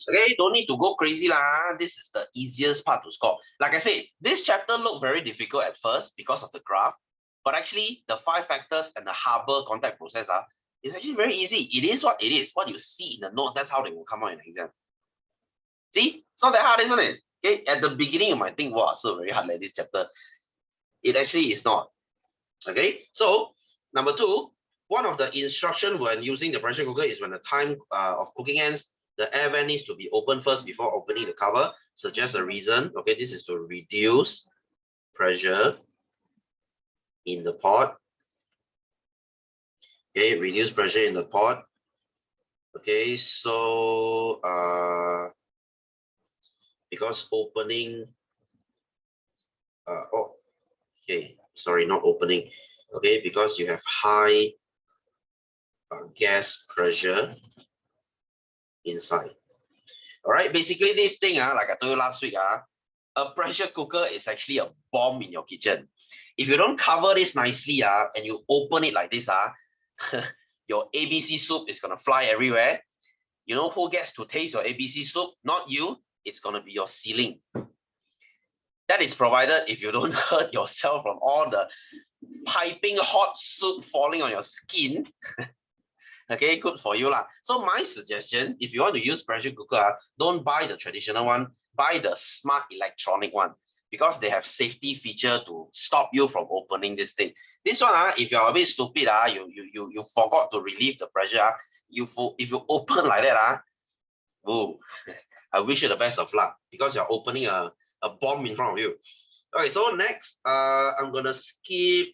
Okay, don't need to go crazy lah. This is the easiest part to score. Like I said, this chapter looked very difficult at first because of the graph, but actually the 5 factors and the harbor contact process is actually very easy. It is what it is. What you see in the notes, that's how they will come out in the exam. See, it's not that hard, isn't it? Okay, at the beginning you might think, wow, so very hard like this chapter. It actually is not. Okay, so number 2, one of the instruction when using the pressure cooker is when the time of cooking ends, the air vent needs to be open first before opening the cover. Suggest a reason. Okay, this is to reduce pressure in the pot. Okay, reduce pressure in the pot. Okay, so because opening, okay, sorry, not opening. Okay, because you have high gas pressure inside. All right, basically this thing, like I told you last week, a pressure cooker is actually a bomb in your kitchen. If you don't cover this nicely, and you open it like this, your ABC soup is gonna fly everywhere. You know who gets to taste your ABC soup? Not you, it's gonna be your ceiling. That is provided if you don't hurt yourself from all the piping hot soup falling on your skin. Okay, good for you lah. So my suggestion, if you want to use pressure cooker, don't buy the traditional one, buy the smart electronic one, because they have safety feature to stop you from opening this thing. This one, if you're a bit stupid, you forgot to relieve the pressure, if you open like that, whoa, I wish you the best of luck because you're opening a bomb in front of you. Okay, so next, I'm gonna skip.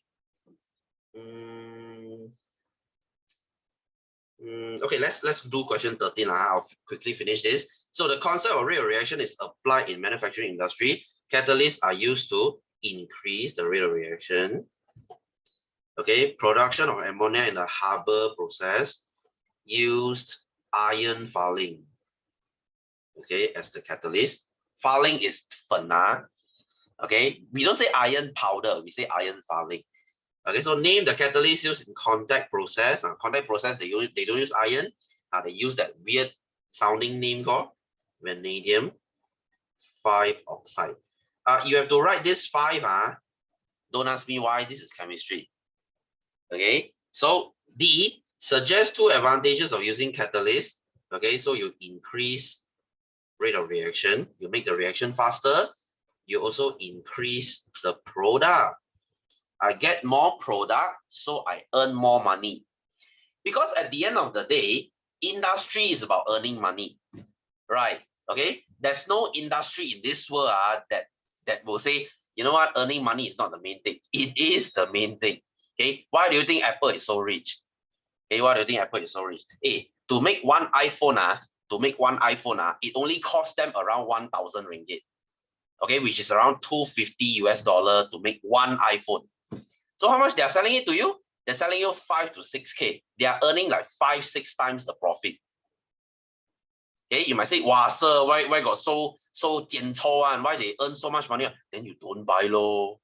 Okay, let's do question 13. I'll quickly finish this. So the concept of rate of reaction is applied in manufacturing industry. Catalysts are used to increase the rate of reaction. Okay, production of ammonia in the Haber process used iron fouling. Okay, as the catalyst. Fouling is fena. Okay, we don't say iron powder, we say iron fouling. Okay, so name the catalyst used in contact process. Contact process, they don't use iron. They use that weird sounding name called vanadium 5 oxide. You have to write this 5. Don't ask me why, this is chemistry. Okay, so D, suggest 2 advantages of using catalyst. Okay, so you increase rate of reaction, you make the reaction faster, you also increase the product. I get more product, so I earn more money. Because at the end of the day, industry is about earning money, right? Okay, there's no industry in this world that will say, you know what, earning money is not the main thing. It is the main thing. Okay, why do you think Apple is so rich? Okay, why do you think Apple is so rich? Hey, to make one iPhone, it only costs them around 1,000 ringgit. Okay, which is around $250 to make one iPhone. So how much they are selling it to you? They're selling you 5 to 6K. They are earning like 5-6 times the profit. Okay, you might say, wow, sir, why got so and why they earn so much money? Then you don't buy low.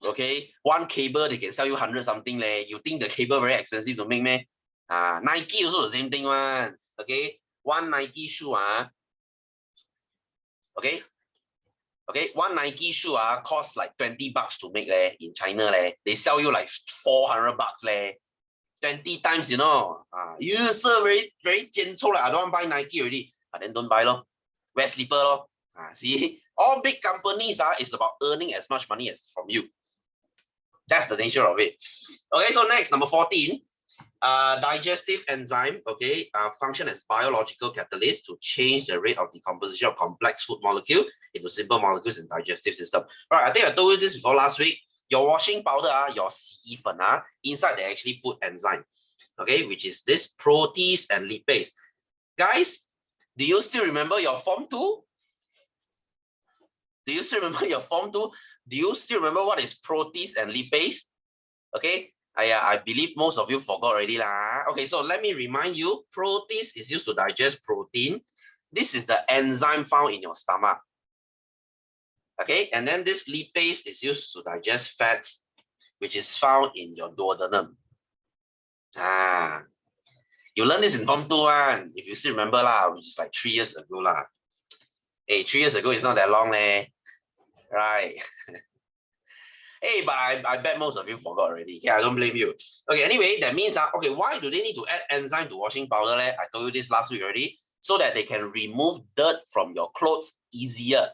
Okay, one cable they can sell you 100 something leh. You think the cable very expensive to make meh? Nike also the same thing one. Okay, one Nike shoe okay, one Nike shoe cost like 20 bucks to make leh in China leh. They sell you like 400 bucks leh. 20 times, you know. You sir very gentle. I don't want to buy Nike already. Then don't buy lor. Wear slipper lor. See, all big companies is about earning as much money as from you. That's the nature of it. Okay, so next, number 14. Digestive enzyme, okay, function as biological catalyst to change the rate of decomposition of complex food molecule into simple molecules in digestive system. All right, I think I told you this before last week. Your washing powder, your 洗衣粉, inside they actually put enzyme, okay, which is this protease and lipase. Guys, do you still remember your form 2? Do you still remember your form 2? Do you still remember what is protease and lipase? Okay, I believe most of you forgot already lah. Okay, so let me remind you, protease is used to digest protein. This is the enzyme found in your stomach. Okay, and then this lipase is used to digest fats, which is found in your duodenum. You learned this in Form 2 one, if you still remember lah, which is like 3 years ago lah. Hey, 3 years ago is not that long leh, right? Hey, but I bet most of you forgot already. Yeah, I don't blame you. Okay, anyway, that means okay, why do they need to add enzyme to washing powder leh? I told you this last week already, so that they can remove dirt from your clothes easier.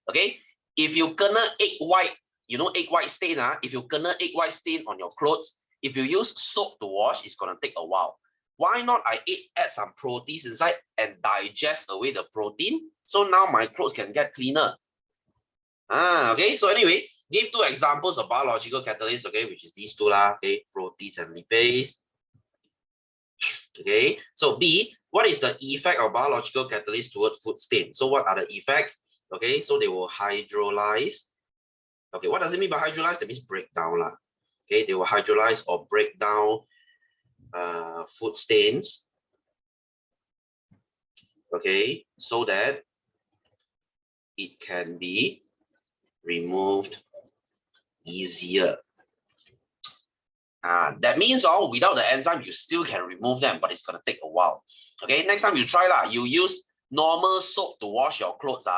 Okay, if you kena egg white, you know egg white stain, if you kena egg white stain on your clothes, if you use soap to wash, it's gonna take a while. Why not I add some protease inside and digest away the protein? So now my clothes can get cleaner. Okay, so anyway, give 2 examples of biological catalysts, okay, which is these 2 lah, okay, protease and lipase. Okay, so B, what is the effect of biological catalyst toward food stain? So what are the effects? Okay, so they will hydrolyze. Okay, what does it mean by hydrolyze? That means break down lah. Okay, they will hydrolyze or break down food stains. Okay, so that it can be removed easier. That means without the enzyme, you still can remove them, but it's gonna take a while. Okay, next time you try lah, you use normal soap to wash your clothes.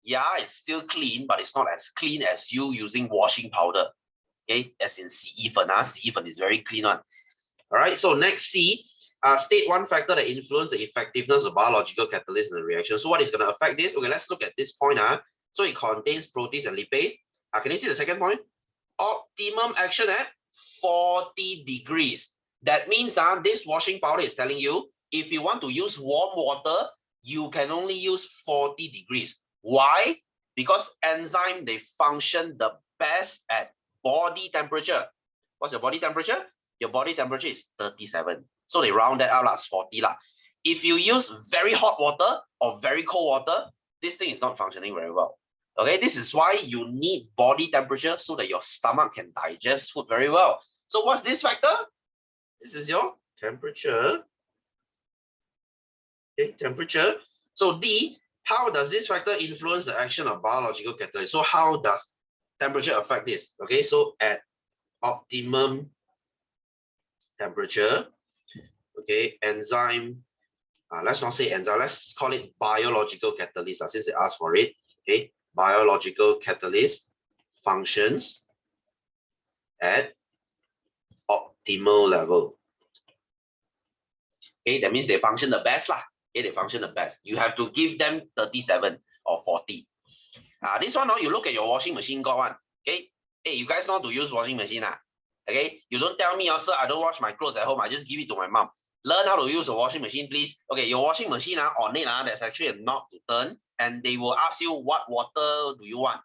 Yeah, it's still clean, but it's not as clean as you using washing powder. Okay, as in 洗衣粉, 洗衣粉 is very clean one. All right, so next C, state 1 factor that influence the effectiveness of biological catalyst in the reaction. So what is going to affect this? Okay, let's look at this point. So it contains protease and lipase. Can you see the second point? Optimum action at 40 degrees. That means this washing powder is telling you, if you want to use warm water, you can only use 40 degrees. Why? Because enzyme, they function the best at body temperature. What's your body temperature? Your body temperature is 37. So they round that out as 40 lah. if you use very hot water or very cold water, this thing is not functioning very well. Okay, this is why you need body temperature so that your stomach can digest food very well. So what's this factor? This is your temperature. Okay, temperature. So D, how does this factor influence the action of biological catalyst? So how does temperature affect this? Okay, so at optimum temperature, okay, enzyme, let's not say enzyme, let's call it biological catalyst since they asked for it. Okay, biological catalyst functions at optimal level. Okay, that means they function the best lah. Okay, they function the best. You have to give them 37 or 40. This one, you look at your washing machine got one. Okay, hey, you guys know how to use washing machine. Okay, you don't tell me, sir, I don't wash my clothes at home. I just give it to my mom. Learn how to use a washing machine, please. Okay, your washing machine on it, there's actually a knob to turn, and they will ask you what water do you want.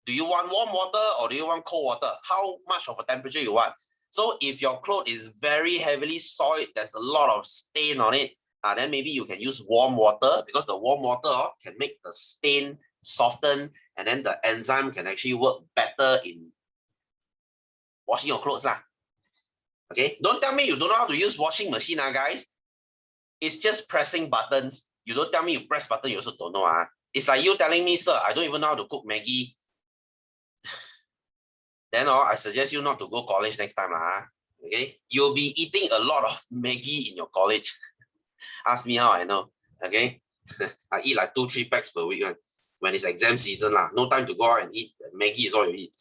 Do you want warm water or do you want cold water? How much of a temperature you want? So if your clothes is very heavily soiled, there's a lot of stain on it, then maybe you can use warm water, because the warm water can make the stain soften, and then the enzyme can actually work better in washing your clothes lah. Okay, don't tell me you don't know how to use washing machine, guys. It's just pressing buttons. You don't tell me you press button, you also don't know. It's like you telling me, sir, I don't even know how to cook Maggie. Then I suggest you not to go college next time. Okay, you'll be eating a lot of Maggie in your college. Ask me how I know. Okay, I eat like 2-3 packs per week when it's exam season. No time to go out and eat. Maggie is all you eat.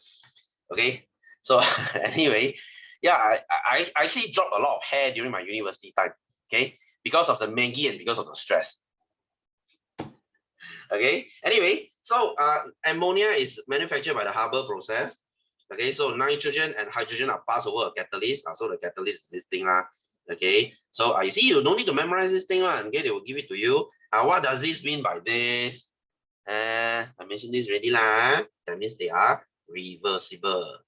Okay, so anyway, yeah, I actually dropped a lot of hair during my university time. Okay, because of the Maggie and because of the stress. Okay, anyway, so ammonia is manufactured by the Haber process. Okay, so nitrogen and hydrogen are passed over a catalyst. So the catalyst is this thing. Okay, so you see, you don't need to memorize this thing. Okay, they will give it to you. What does this mean by this? I mentioned this already. That means they are reversible.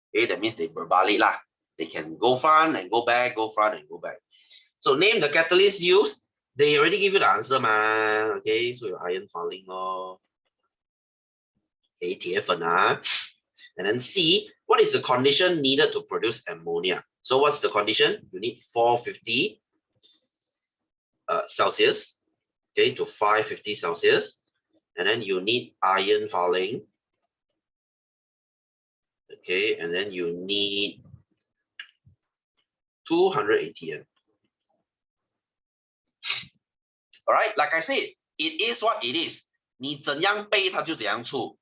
Okay, that means they balik lah. They can go front and go back, go front and go back. So name the catalyst used. They already give you the answer, Okay, so your iron fouling law. Okay, 铁粉. And then C, what is the condition needed to produce ammonia? So what's the condition? You need 450 Celsius, okay, to 550 Celsius. And then you need iron fouling. Okay, and then you need 200 ATM. All right, like I said, it is what it is. 你怎样背它就怎样出.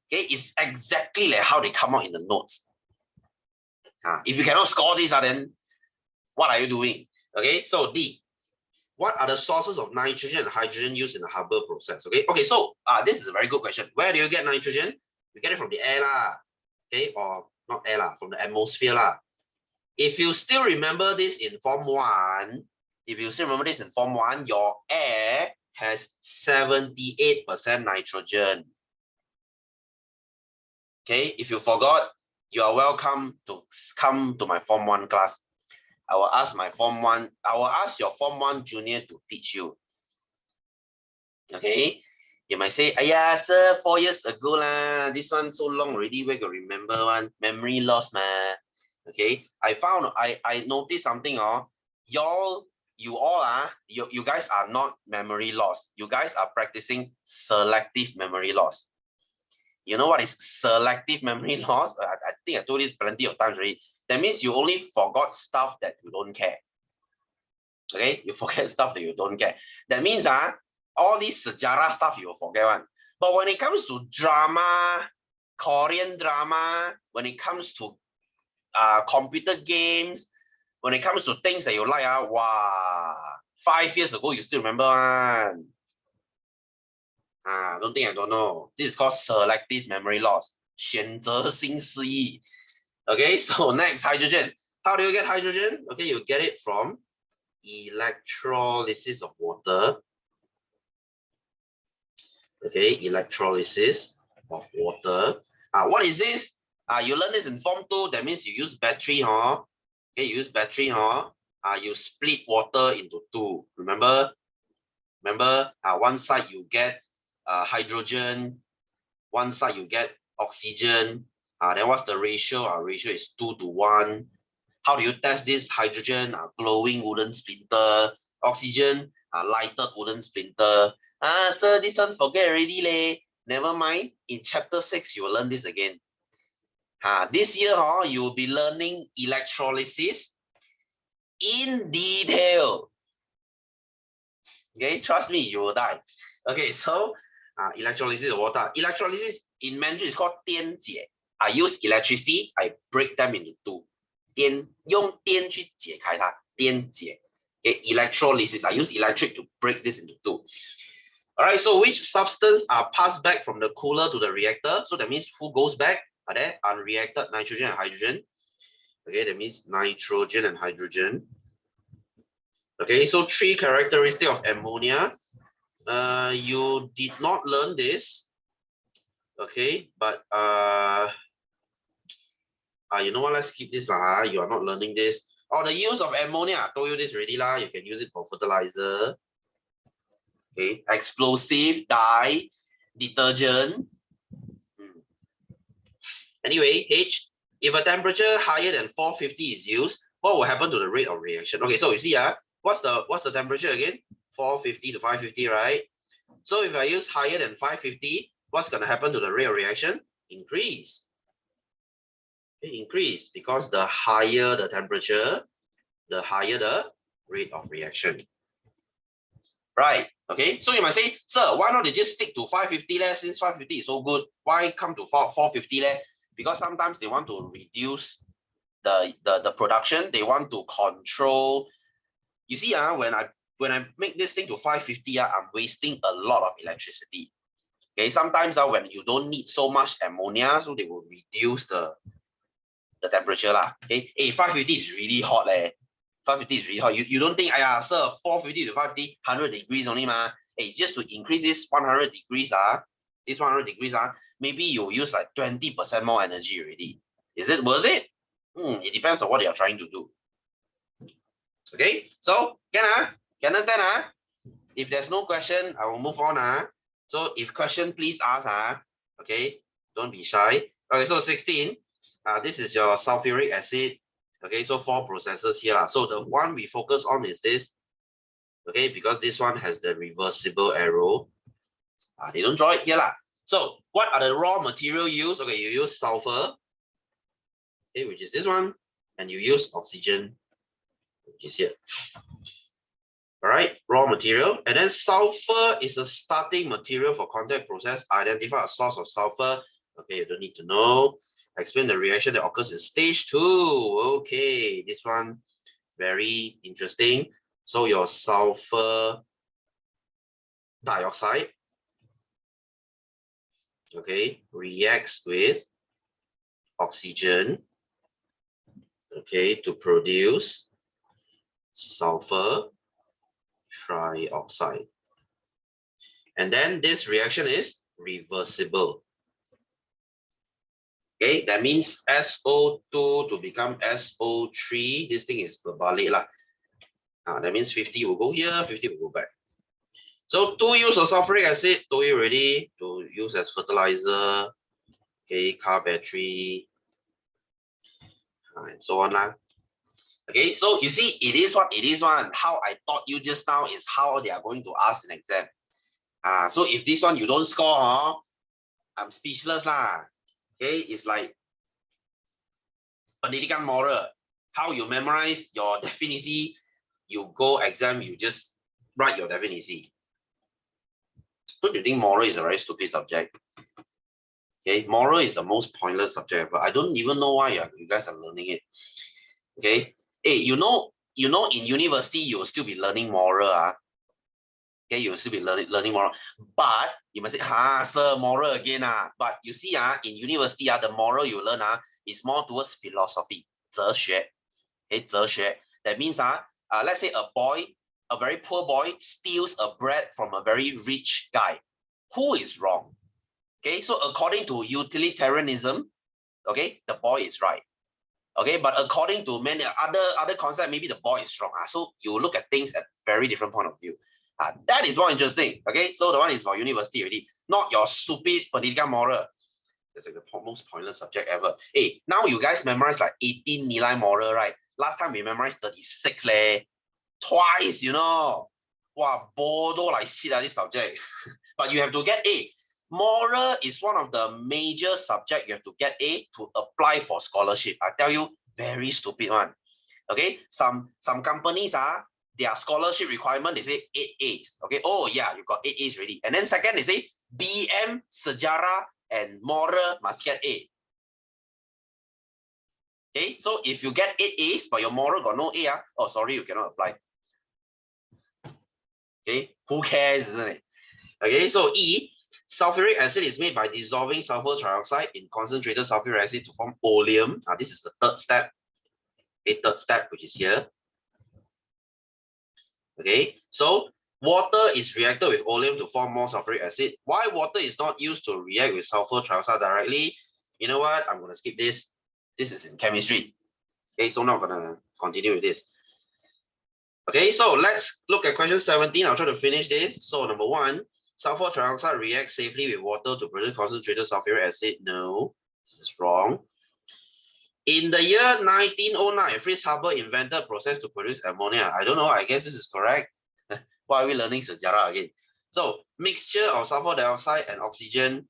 Okay, it's exactly like how they come out in the notes. If you cannot score this, then what are you doing? Okay, so D, what are the sources of nitrogen and hydrogen used in the Haber process? Okay, so this is a very good question. Where do you get nitrogen? You get it from the air okay, or not air from the atmosphere If you still remember this in Form 1, your air has 78% nitrogen. Okay, if you forgot, you are welcome to come to my Form 1 class. I will ask your Form 1 junior to teach you. Okay, you might say, sir, 4 years ago this one so long already, where you remember one? Memory loss, man. Okay, I noticed something. You guys are not memory loss. You guys are practicing selective memory loss. You know what is selective memory loss? I think I told this plenty of times already. That means you only forgot stuff that you don't care. Okay, you forget stuff that you don't care. That means all these sejarah stuff you will forget one. But when it comes to drama, Korean drama, when it comes to computer games, when it comes to things that you like, 5 years ago you still remember one. Don't think I don't know. This is called selective memory loss. 选择性失忆. Okay, so next, hydrogen. How do you get hydrogen? Okay, you get it from electrolysis of water. Okay, electrolysis of water. What is this? You learn this in Form 2. That means you use battery, Okay, you use battery, you split water into two. Remember, one side you get hydrogen, one side you get oxygen. Then what's the ratio? Ratio is 2:1. How do you test this? Hydrogen, glowing wooden splinter. Oxygen, lighted wooden splinter. Sir, this one forget already leh. Never mind. In chapter 6, you will learn this again. This year, you will be learning electrolysis in detail. Okay, trust me, you will die. Okay, so electrolysis of water. Electrolysis in Mandarin is called 电解. I use electricity, I break them into two. 用电去解开它，电解. Okay, electrolysis, I use electric to break this into two. All right, so which substance are passed back from the cooler to the reactor? So that means who goes back? Are there unreacted nitrogen and hydrogen? Okay, that means nitrogen and hydrogen. Okay, so 3 characteristics of ammonia. You did not learn this. Okay, but you know what? Let's skip this lah. You are not learning this. The use of ammonia. I told you this already lah. You can use it for fertilizer. Okay, explosive, dye, detergent. Anyway, H. If a temperature higher than 450 is used, what will happen to the rate of reaction? Okay, so you see, what's the temperature again? 450 to 550, right? So if I use higher than 550, what's going to happen to the rate of reaction? Increase. Increase, because the higher the temperature, the higher the rate of reaction. Right. Okay. So you might say, sir, why not they just stick to 550 leh? Since 550 is so good, why come to 450 leh? Because sometimes they want to reduce the production. They want to control. You see, when I make this thing to 550, I'm wasting a lot of electricity. Okay. Sometimes when you don't need so much ammonia, so they will reduce the temperature lah. Okay. 550 is really hot leh. 550 is really hot. You don't think, sir, 450 to 550, 100 degrees only ma. Just to increase this 100 degrees, maybe you use like 20% more energy already. Is it worth it? It depends on what you are trying to do. Okay, so can understand? If there's no question, I will move on. So if question, please ask. Okay, don't be shy. Okay, so 16. This is your sulfuric acid. Okay, so 4 processes here. So the one we focus on is this. Okay, because this one has the reversible arrow. They don't draw it here. So what are the raw material used? Okay, you use sulfur, okay, which is this one, and you use oxygen, which is here. All right, raw material. And then sulfur is a starting material for contact process. Identify a source of sulfur. Okay, you don't need to know. Explain the reaction that occurs in stage 2. Okay, this one very interesting. So your sulfur dioxide, okay, reacts with oxygen, okay, to produce sulfur trioxide. And then this reaction is reversible. Okay, that means SO2 to become SO3. This thing is berbalik lah. That means 50 will go here, 50 will go back. So 2 use of sulfuric acid, told you already, to use as fertilizer, okay, car battery, and so on lah. Okay, so you see, it is what it is one. How I taught you just now is how they are going to ask in exam. So if this one you don't score, I'm speechless lah. Okay, it's like pendidikan moral. How you memorize your definisi, you go exam, you just write your definisi. Don't you think moral is a very stupid subject? Okay, moral is the most pointless subject, but I don't even know why you guys are learning it. Okay, hey, you know, in university you will still be learning moral. Okay, you will still be learning moral, but you must say, sir, moral again. But you see, in university, the moral you learn is more towards philosophy, 哲学. Okay, 哲学. That means, let's say a very poor boy steals a bread from a very rich guy. Who is wrong? Okay, so according to utilitarianism, okay, the boy is right. Okay, but according to many other concepts, maybe the boy is wrong. So you look at things at very different point of view. That is more interesting. Okay, so the one is for university already, not your stupid pendidikan moral. That's like the most pointless subject ever. Hey, now you guys memorize like 18 nilai moral, right? Last time we memorized 36 leh. Twice, you know. Wow, bodo like shit this subject. But you have to get A. Moral is one of the major subject you have to get A to apply for scholarship. I tell you, very stupid one. Okay, some companies their scholarship requirement, they say 8 A's. Okay, oh yeah, you got 8 A's already. And then second, they say BM, sejarah, and moral must get A. Okay, so if you get 8 A's but your moral got no A, oh sorry, you cannot apply. Okay, who cares, isn't it? Okay, so E, sulfuric acid is made by dissolving sulfur trioxide in concentrated sulfuric acid to form oleum. This is the third step. Okay, third step, which is here. Okay, so water is reacted with oleum to form more sulfuric acid. Why water is not used to react with sulfur trioxide directly? You know what? I'm going to skip this. This is in chemistry. Okay, so now I'm going to continue with this. Okay, so let's look at question 17. I'll try to finish this. So number 1, sulfur trioxide reacts safely with water to produce concentrated sulfuric acid. No, this is wrong. In the year 1909, Fritz Haber invented a process to produce ammonia. I don't know, I guess this is correct. Why are we learning sejarah again? So, mixture of sulfur dioxide and oxygen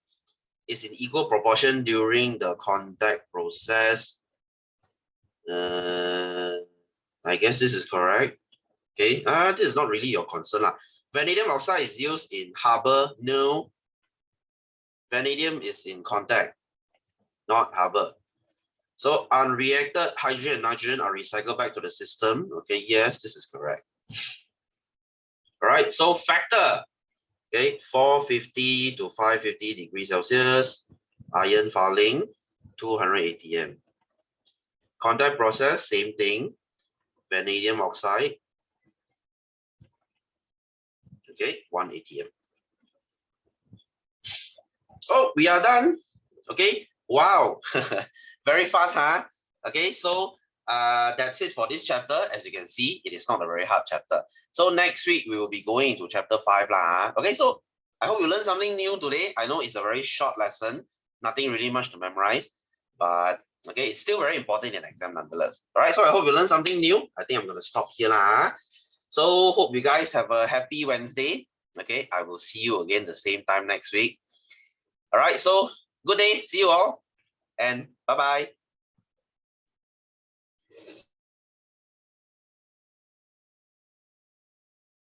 is in equal proportion during the contact process. I guess this is correct. Okay, this is not really your concern. Vanadium oxide is used in Haber. No. Vanadium is in contact, not Haber. So unreacted hydrogen and nitrogen are recycled back to the system. Okay, yes, this is correct. All right, so factor. Okay, 450 to 550 degrees Celsius. Iron fouling, 200 ATM. Contact process, same thing. Vanadium oxide. Okay, 1 ATM. Oh, we are done. Okay, wow. Very fast, huh? Okay, so that's it for this chapter. As you can see, it is not a very hard chapter. So next week, we will be going into chapter 5 lah. Okay, so I hope you learned something new today. I know it's a very short lesson, nothing really much to memorize, but okay, it's still very important in an exam nonetheless. All right, so I hope you learned something new. I think I'm going to stop here lah. So hope you guys have a happy Wednesday. Okay, I will see you again the same time next week. All right, so good day. See you all, and bye-bye.